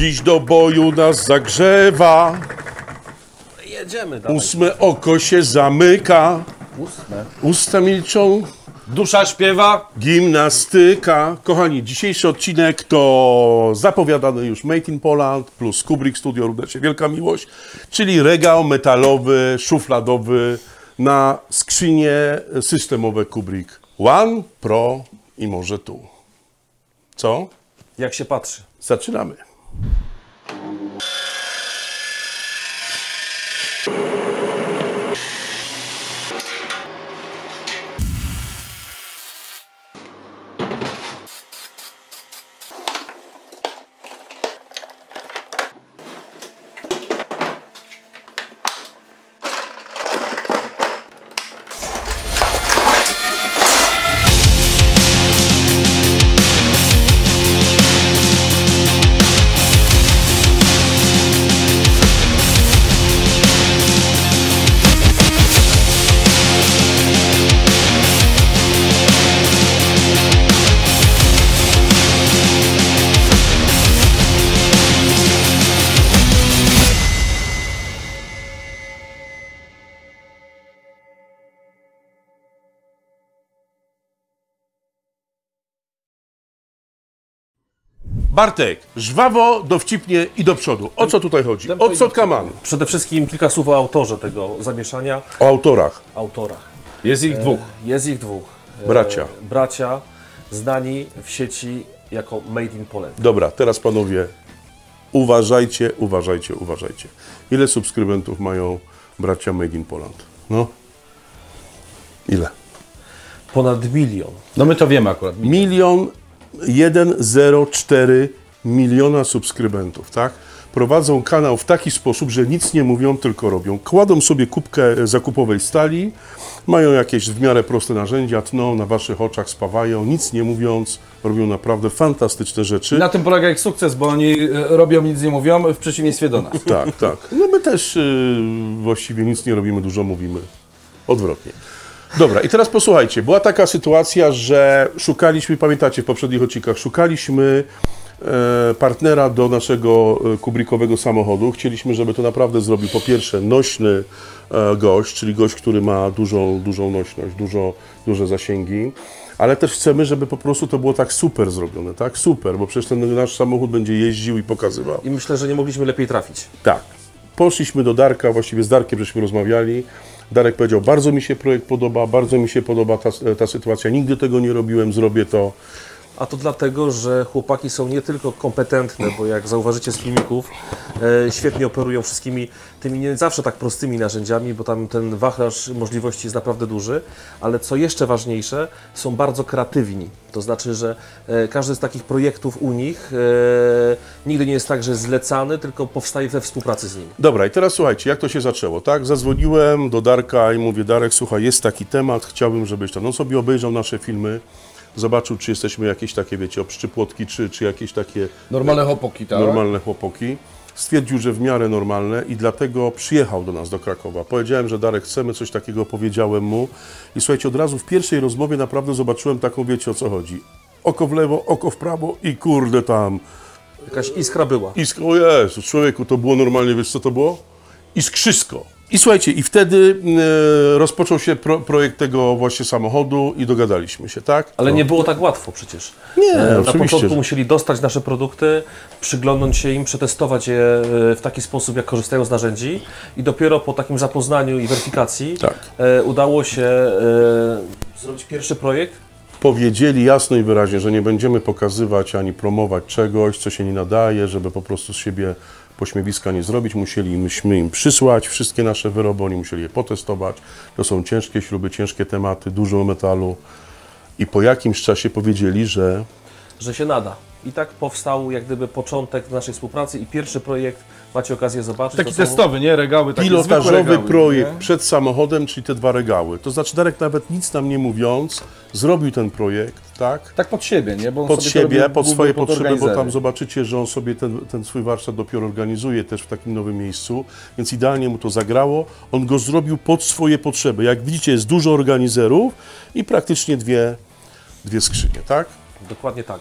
Dziś do boju nas zagrzewa. Jedziemy dalej. 8 oko się zamyka. 8. Usta milczą. Dusza śpiewa. Gimnastyka. Kochani, dzisiejszy odcinek to zapowiadany już Made in Poland plus Kubrick Studio Rudesie Wielka Miłość, czyli regał metalowy, szufladowy na skrzynie systemowe Kubrick One, Pro i może tu. Co? Jak się patrzy. Zaczynamy. Bartek, żwawo, dowcipnie i do przodu. O co tutaj chodzi? O co kaman? Przede wszystkim kilka słów o autorze tego zamieszania. O autorach. Autorach. Jest ich dwóch. Jest ich dwóch. Bracia. Bracia, znani w sieci jako Made in Poland. Dobra, teraz panowie, uważajcie. Ile subskrybentów mają bracia Made in Poland? No? Ile? Ponad 1 milion. No my to wiemy akurat. 1,04 miliona subskrybentów, tak? Prowadzą kanał w taki sposób, że nic nie mówią, tylko robią. Kładą sobie kubkę zakupowej stali, mają jakieś w miarę proste narzędzia, tną na waszych oczach, spawają, nic nie mówiąc, robią naprawdę fantastyczne rzeczy. Na tym polega ich sukces, bo oni robią, nic nie mówią, w przeciwieństwie do nas. Tak, tak. No my też właściwie nic nie robimy, dużo mówimy. Odwrotnie. Dobra, i teraz posłuchajcie, była taka sytuacja, że szukaliśmy, pamiętacie w poprzednich odcinkach, szukaliśmy partnera do naszego kubrickowego samochodu. Chcieliśmy, żeby to naprawdę zrobił po pierwsze nośny gość, czyli gość, który ma dużą nośność, duże zasięgi, ale też chcemy, żeby po prostu to było tak super zrobione, tak? Super, bo przecież ten nasz samochód będzie jeździł i pokazywał. I myślę, że nie mogliśmy lepiej trafić. Tak. Poszliśmy do Darka, właściwie z Darkiem żeśmy rozmawiali. Darek powiedział, bardzo mi się projekt podoba, bardzo mi się podoba ta sytuacja, nigdy tego nie robiłem, zrobię to. A to dlatego, że chłopaki są nie tylko kompetentne, bo jak zauważycie z filmików, świetnie operują wszystkimi tymi nie zawsze tak prostymi narzędziami, bo tam ten wachlarz możliwości jest naprawdę duży, ale co jeszcze ważniejsze, są bardzo kreatywni. To znaczy, że każdy z takich projektów u nich nigdy nie jest tak, że jest zlecany, tylko powstaje we współpracy z nimi. Dobra, i teraz słuchajcie, jak to się zaczęło, tak? Zadzwoniłem do Darka i mówię, Darek, słuchaj, jest taki temat, chciałbym, żebyś tam, no sobie obejrzał nasze filmy, zobaczył, czy jesteśmy jakieś takie, wiecie, obszczypłotki, czy jakieś takie... Normalne chłopaki, tak? Normalne chłopaki. Stwierdził, że w miarę normalne i dlatego przyjechał do nas, do Krakowa. Powiedziałem, że Darek, chcemy coś takiego, powiedziałem mu. I słuchajcie, od razu w pierwszej rozmowie naprawdę zobaczyłem taką, wiecie, o co chodzi. Oko w lewo, oko w prawo i kurde tam... Jakaś iskra była. O Jezu, człowieku, to było normalnie, wiesz co to było? Iskrzysko. I słuchajcie, i wtedy rozpoczął się projekt tego właśnie samochodu i dogadaliśmy się, tak? Ale nie było tak łatwo przecież. Nie, Na oczywiście, początku że... musieli dostać nasze produkty, przyglądnąć się im, przetestować je w taki sposób, jak korzystają z narzędzi i dopiero po takim zapoznaniu i weryfikacji Tak. Udało się zrobić pierwszy projekt. Powiedzieli jasno i wyraźnie, że nie będziemy pokazywać ani promować czegoś, co się nie nadaje, żeby po prostu z siebie pośmiewiska nie zrobić. Musieliśmy im przysłać wszystkie nasze wyroby, oni musieli je potestować. To są ciężkie śruby, ciężkie tematy, dużo metalu. I po jakimś czasie powiedzieli, że się nada. I tak powstał jak gdyby początek naszej współpracy i pierwszy projekt macie okazję zobaczyć. Taki testowy, nie? Regały, takie pilotażowy regały, projekt nie? przed samochodem, czyli te 2 regały. To znaczy Darek nawet nic nam nie mówiąc, zrobił ten projekt, tak? Tak pod siebie, nie? Bo on Pod sobie siebie, robił pod swoje pod potrzeby, bo tam organizery. zobaczycie, że on sobie ten swój warsztat dopiero organizuje też w takim nowym miejscu, więc idealnie mu to zagrało. On go zrobił pod swoje potrzeby. Jak widzicie, jest dużo organizerów i praktycznie dwie skrzynie, tak? Dokładnie tak.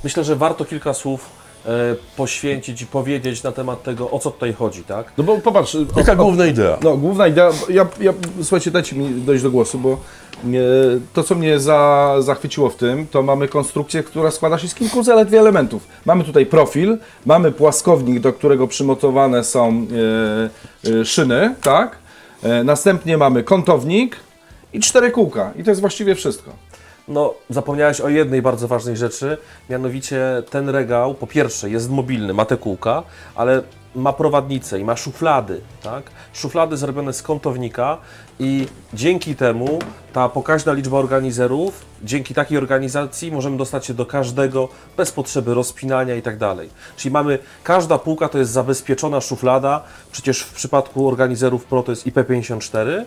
Myślę, że warto kilka słów poświęcić i powiedzieć na temat tego, o co tutaj chodzi, tak? No bo popatrz... Jaka główna idea? No, główna idea... Słuchajcie, dajcie mi dojść do głosu, bo to, co mnie zachwyciło w tym, to mamy konstrukcję, która składa się z kilku zaledwie elementów. Mamy tutaj profil, mamy płaskownik, do którego przymocowane są szyny, tak? Następnie mamy kątownik i 4 kółka. I to jest właściwie wszystko. No, zapomniałeś o jednej bardzo ważnej rzeczy, mianowicie ten regał, po pierwsze, jest mobilny, ma te kółka, ale ma prowadnicę i ma szuflady, tak? Szuflady zrobione z kątownika i dzięki temu ta pokaźna liczba organizerów, dzięki takiej organizacji możemy dostać się do każdego bez potrzeby rozpinania i tak dalej. Czyli mamy, każda półka to jest zabezpieczona szuflada, przecież w przypadku organizerów Pro to jest IP54,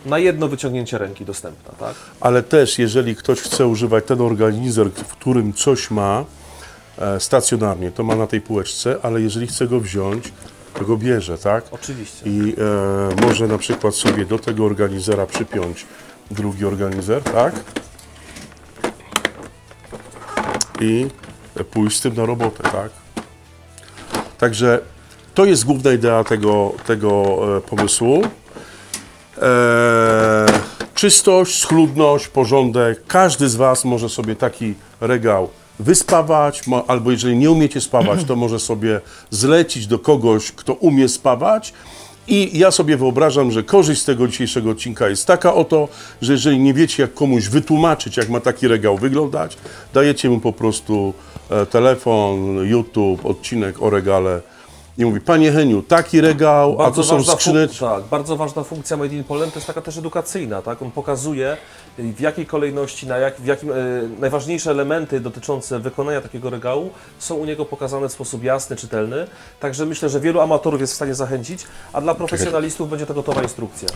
na jedno wyciągnięcie ręki dostępna, tak? Ale też, jeżeli ktoś chce używać ten organizer, w którym coś ma stacjonarnie, to ma na tej półeczce, ale jeżeli chce go wziąć, to go bierze, tak? Oczywiście. I może na przykład sobie do tego organizera przypiąć drugi organizer, tak? I pójść z tym na robotę, tak? Także to jest główna idea tego pomysłu. Czystość, schludność, porządek. Każdy z Was może sobie taki regał wyspawać, albo jeżeli nie umiecie spawać, to może sobie zlecić do kogoś, kto umie spawać. I ja sobie wyobrażam, że korzyść z tego dzisiejszego odcinka jest taka oto, że jeżeli nie wiecie, jak komuś wytłumaczyć, jak ma taki regał wyglądać, dajecie mu po prostu telefon, YouTube, odcinek o regale i mówi: Panie Heniu, taki regał, a to są skrzyneczki. Tak, bardzo ważna funkcja Made in Poland to jest taka też edukacyjna, tak? On pokazuje, w jakiej kolejności, w jakim najważniejsze elementy dotyczące wykonania takiego regału są u niego pokazane w sposób jasny, czytelny. Także myślę, że wielu amatorów jest w stanie zachęcić, a dla profesjonalistów będzie to gotowa instrukcja.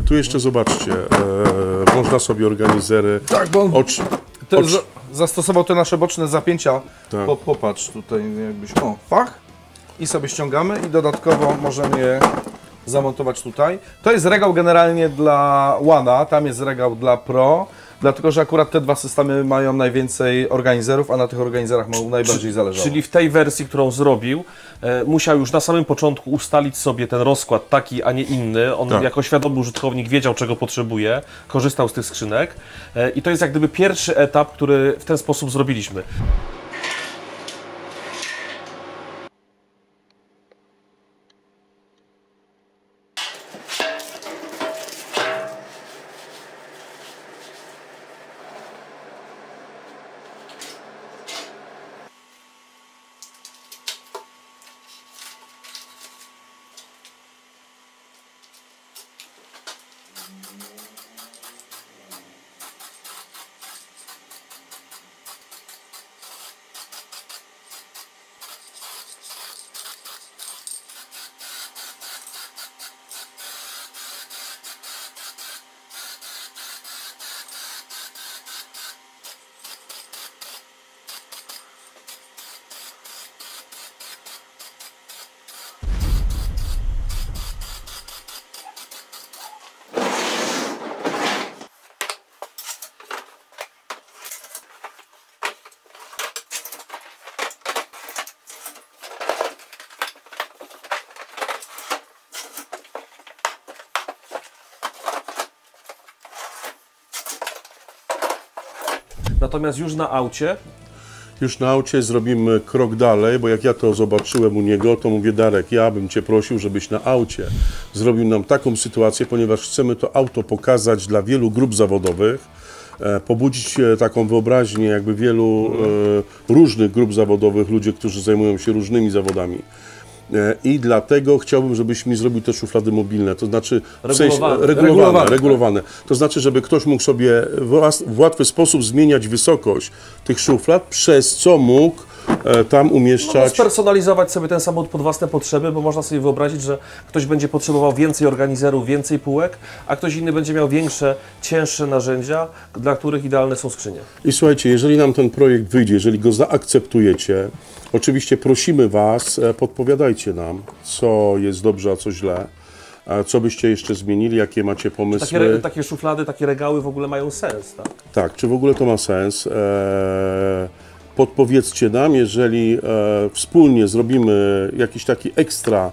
Tu jeszcze zobaczcie, można sobie organizery... Tak, bo on zastosował te nasze boczne zapięcia. Tak. Popatrz tutaj jakbyś... O, fach. i sobie ściągamy i dodatkowo możemy je zamontować tutaj. To jest regał generalnie dla One'a, tam jest regał dla Pro, dlatego że akurat te dwa systemy mają najwięcej organizerów, a na tych organizerach mu najbardziej zależało. Czyli w tej wersji, którą zrobił, musiał już na samym początku ustalić sobie ten rozkład taki, a nie inny. On jako świadomy użytkownik wiedział, czego potrzebuje, korzystał z tych skrzynek i to jest jak gdyby pierwszy etap, który w ten sposób zrobiliśmy. Natomiast już na aucie Już na aucie zrobimy krok dalej, bo jak ja to zobaczyłem u niego, to mówię: Darek, ja bym Cię prosił, żebyś na aucie zrobił nam taką sytuację, ponieważ chcemy to auto pokazać dla wielu grup zawodowych, pobudzić taką wyobraźnię jakby wielu różnych grup zawodowych, ludzie, którzy zajmują się różnymi zawodami. I dlatego chciałbym, żebyś mi zrobił te szuflady mobilne, to znaczy regulowane. To znaczy, żeby ktoś mógł sobie w łatwy sposób zmieniać wysokość tych szuflad, przez co mógł tam umieszczać... Spersonalizować sobie ten samochód pod własne potrzeby, bo można sobie wyobrazić, że ktoś będzie potrzebował więcej organizerów, więcej półek, a ktoś inny będzie miał większe, cięższe narzędzia, dla których idealne są skrzynie. I słuchajcie, jeżeli nam ten projekt wyjdzie, jeżeli go zaakceptujecie, oczywiście prosimy Was, podpowiadajcie nam, co jest dobrze, a co źle, co byście jeszcze zmienili, jakie macie pomysły. Takie szuflady, takie regały w ogóle mają sens, tak? Tak, czy w ogóle to ma sens? Podpowiedzcie nam, jeżeli wspólnie zrobimy jakiś taki ekstra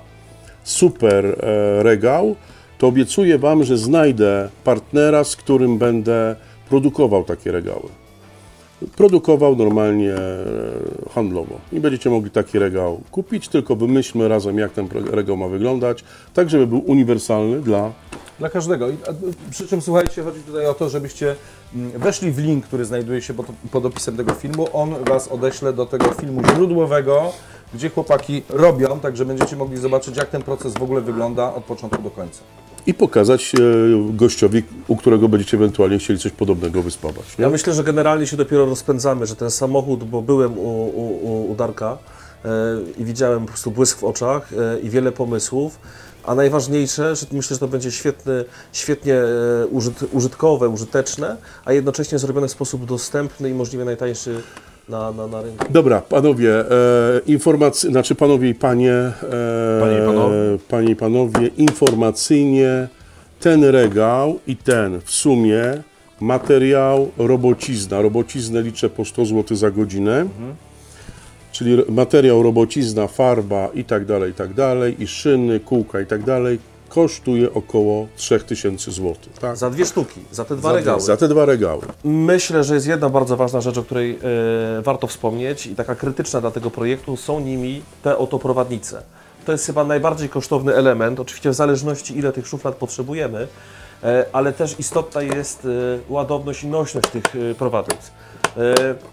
super regał, to obiecuję Wam, że znajdę partnera, z którym będę produkował takie regały. Produkował normalnie handlowo i będziecie mogli taki regał kupić, tylko wymyślmy razem, jak ten regał ma wyglądać, tak żeby był uniwersalny dla każdego. Przy czym, słuchajcie, chodzi tutaj o to, żebyście weszli w link, który znajduje się pod opisem tego filmu. On Was odeśle do tego filmu źródłowego, gdzie chłopaki robią, także będziecie mogli zobaczyć, jak ten proces w ogóle wygląda od początku do końca. i pokazać gościowi, u którego będziecie ewentualnie chcieli coś podobnego wyspawać. Nie? Ja myślę, że generalnie się dopiero rozpędzamy, że ten samochód, bo byłem u Darka i widziałem po prostu błysk w oczach i wiele pomysłów, a najważniejsze, że myślę, że to będzie świetnie użytkowe, użyteczne, a jednocześnie zrobione w sposób dostępny i możliwie najtańszy na rynku. Dobra, panowie, panowie i panie, panie i panowie, informacyjnie ten regał i ten w sumie materiał, robociznę liczę po 100 zł za godzinę, czyli materiał, robocizna, farba i tak dalej, i szyny, kółka i tak dalej, kosztuje około 3000 zł. Tak? Za dwie sztuki, za te dwa regały. Za te dwa regały. Myślę, że jest jedna bardzo ważna rzecz, o której warto wspomnieć i taka krytyczna dla tego projektu, są nimi te oto prowadnice. To jest chyba najbardziej kosztowny element, oczywiście w zależności ile tych szuflad potrzebujemy, ale też istotna jest ładowność i nośność tych prowadnic.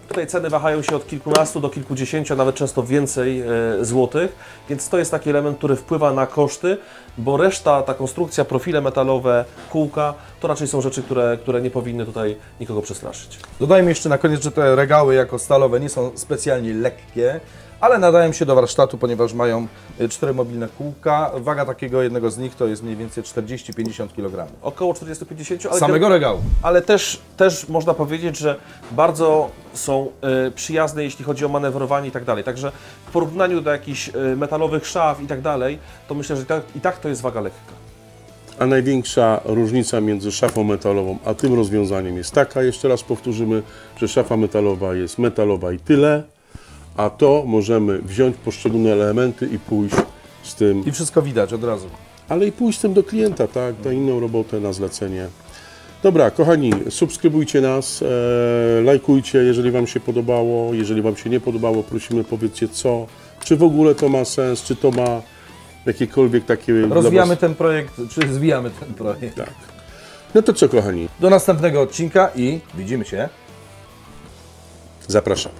Tutaj ceny wahają się od kilkunastu do kilkudziesięciu, a nawet często więcej złotych, więc to jest taki element, który wpływa na koszty, bo reszta, ta konstrukcja, profile metalowe, kółka, to raczej są rzeczy, które nie powinny tutaj nikogo przestraszyć. Dodajmy jeszcze na koniec, że te regały jako stalowe nie są specjalnie lekkie, ale nadają się do warsztatu, ponieważ mają 4 mobilne kółka. Waga takiego jednego z nich to jest mniej więcej 40-50 kg. Około 40-50, ale Samego regału. ale też można powiedzieć, że bardzo są przyjazne, jeśli chodzi o manewrowanie i tak dalej. Także w porównaniu do jakichś metalowych szaf i tak dalej, to myślę, że i tak to jest waga lekka. A największa różnica między szafą metalową a tym rozwiązaniem jest taka, jeszcze raz powtórzymy, że szafa metalowa jest metalowa i tyle, a to możemy wziąć poszczególne elementy i pójść z tym, I wszystko widać od razu. ale i pójść z tym do klienta, tak, na inną robotę, na zlecenie. Dobra, kochani, subskrybujcie nas, lajkujcie, jeżeli Wam się podobało, jeżeli Wam się nie podobało, prosimy, powiedzcie co, czy w ogóle to ma sens, czy to ma jakiekolwiek takie... Rozwijamy dla was... ten projekt, czy zwijamy ten projekt. Tak. No to co, kochani, Do następnego odcinka i widzimy się. zapraszam.